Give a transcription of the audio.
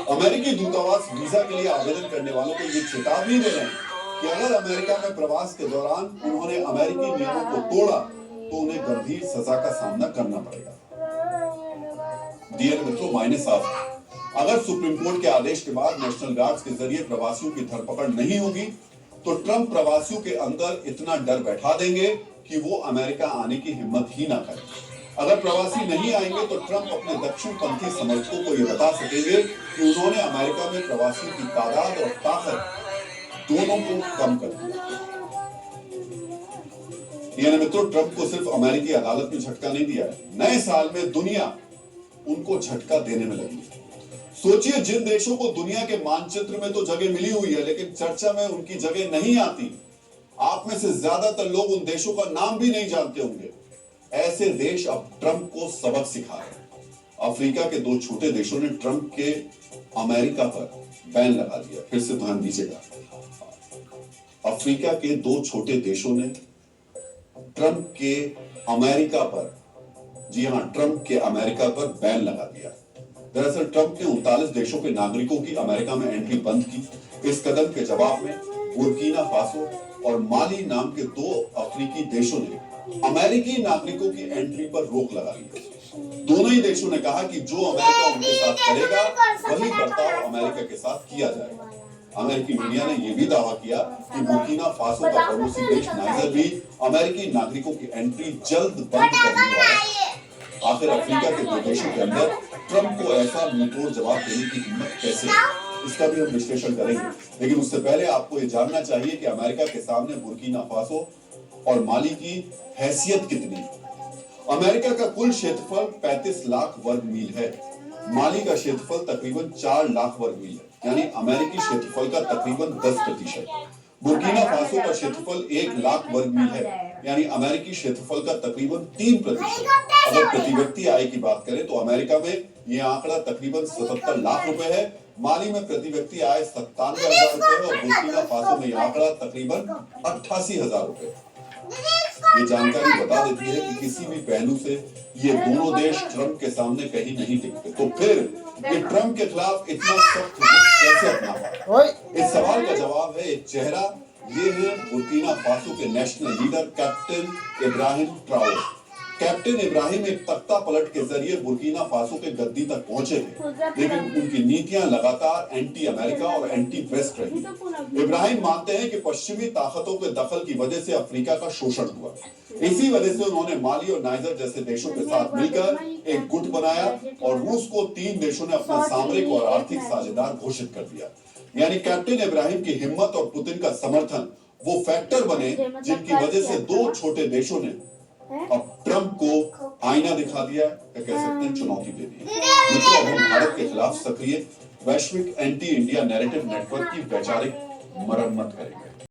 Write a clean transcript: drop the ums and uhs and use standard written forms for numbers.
अमेरिकी दूतावास वीजा के लिए आवेदन करने वालों को ये चेतावनी दे रहे हैं कि अगर अमेरिका में प्रवास के दौरान उन्होंने अमेरिकी नियमों को तोड़ा तो उन्हें गंभीर सजा का सामना करना पड़ेगा। डियर मित्रों, मायने साफ है। अगर सुप्रीम कोर्ट के आदेश के बाद नेशनल गार्ड्स के जरिए प्रवासियों की धरपकड़ नहीं होगी तो ट्रंप प्रवासियों के अंदर इतना डर बैठा देंगे कि वो अमेरिका आने की हिम्मत ही ना करें। अगर प्रवासी नहीं आएंगे तो ट्रंप अपने दक्षिणपंथी समर्थकों को यह बता सकेंगे कि उन्होंने अमेरिका में प्रवासियों की तादाद और ताकत दोनों को कम कर दिया। यानी मित्रों, ट्रंप को सिर्फ अमेरिकी अदालत ने झटका नहीं दिया है, नए साल में दुनिया उनको झटका देने में लगी। सोचिए, जिन देशों को दुनिया के मानचित्र में तो जगह मिली हुई है लेकिन चर्चा में उनकी जगह नहीं आती, आप में से ज्यादातर लोग उन देशों का नाम भी नहीं जानते होंगे। ऐसे देश अब ट्रंप को सबक सिखा रहे हैं। अफ्रीका के दो छोटे देशों ने ट्रंप के अमेरिका पर बैन लगा दिया। फिर से ध्यान दीजिएगा, अफ्रीका के दो छोटे देशों ने ट्रंप के अमेरिका पर, जी हां, ट्रंप के अमेरिका पर बैन लगा दिया। दरअसल ट्रंप ने 39 देशों के नागरिकों की अमेरिका में एंट्री बंद की। इस कदम के जवाब में बुर्किना फासो और माली नाम के दो अफ्रीकी देशों ने अमेरिकी नागरिकों की एंट्री पर रोक लगा ली। दोनों ही देशों ने कहा कि जो अमेरिका उनके साथ करेगा वही बर्ताव अमेरिका के साथ किया जाएगा। अमेरिकी मीडिया ने यह भी दावा किया कि बुर्किना फासो का पड़ोसी देश नाइजर भी अमेरिकी नागरिकों की एंट्री जल्द बंद करने वाला है। आखिर अफ्रीका के दो देशों के अंदर ट्रंप को ऐसा मुंहतोड़ जवाब देने की हिम्मत कैसे, इसका भी हम विश्लेषण करेंगे। लेकिन उससे पहले आपको यह जानना चाहिए कि अमेरिका के सामने बुर्किना फासो और माली की हैसियत कितनी है। अमेरिका का कुल क्षेत्रफल 35 लाख वर्ग मील है। माली का क्षेत्रफल तकरीबन 4 लाख वर्ग मील है, यानी अमेरिकी क्षेत्रफल का तकरीबन 10%। बुर्किना फासो का क्षेत्रफल 1 लाख वर्ग मील है, यानी अमेरिकी क्षेत्रफल का तकरीबन 3%। अगर प्रति व्यक्ति आय की बात करें तो अमेरिका में यह आंकड़ा तकरीबन 77 लाख रुपए है। माली में प्रति व्यक्ति आय 97,000 रुपए है और बुर्किना फासो में यह आंकड़ा तकरीबन 88,000 रुपए। ये जानकारी बता देती है कि किसी भी पहलू से ये दोनों देश ट्रंप के सामने कहीं नहीं टिकते। तो फिर ये ट्रंप के खिलाफ इतना सख्त रुख कैसे अपना पाया? इस सवाल का जवाब है एक चेहरा। ये है बुर्किना फासो के national leader captain Ibrahim Traore. Captain Ibrahim एक तख्ता पलट के जरिए बुर्किना फासो के गद्दी तक पहुंचे थे, लेकिन उनकी नीतियां लगातार एंटी अमेरिका और एंटी वेस्ट रही। इब्राहिम मानते हैं कि पश्चिमी ताकतों के दखल की वजह से अफ्रीका का शोषण हुआ। इसी वजह से उन्होंने माली और नाइजर जैसे देशों के साथ मिलकर एक गुट बनाया और रूस को 3 देशों ने अपना सामरिक और आर्थिक साझेदार घोषित कर दिया। यानी कैप्टन इब्राहिम की हिम्मत और पुतिन का समर्थन वो फैक्टर बने जिनकी वजह से दो छोटे देशों ने अब ट्रंप को आईना दिखा दिया, या कह सकते हैं चुनौती दे दी। मित्रों, अब हम भारत के खिलाफ सक्रिय वैश्विक एंटी इंडिया नैरेटिव नेटवर्क की वैचारिक मरम्मत करेंगे।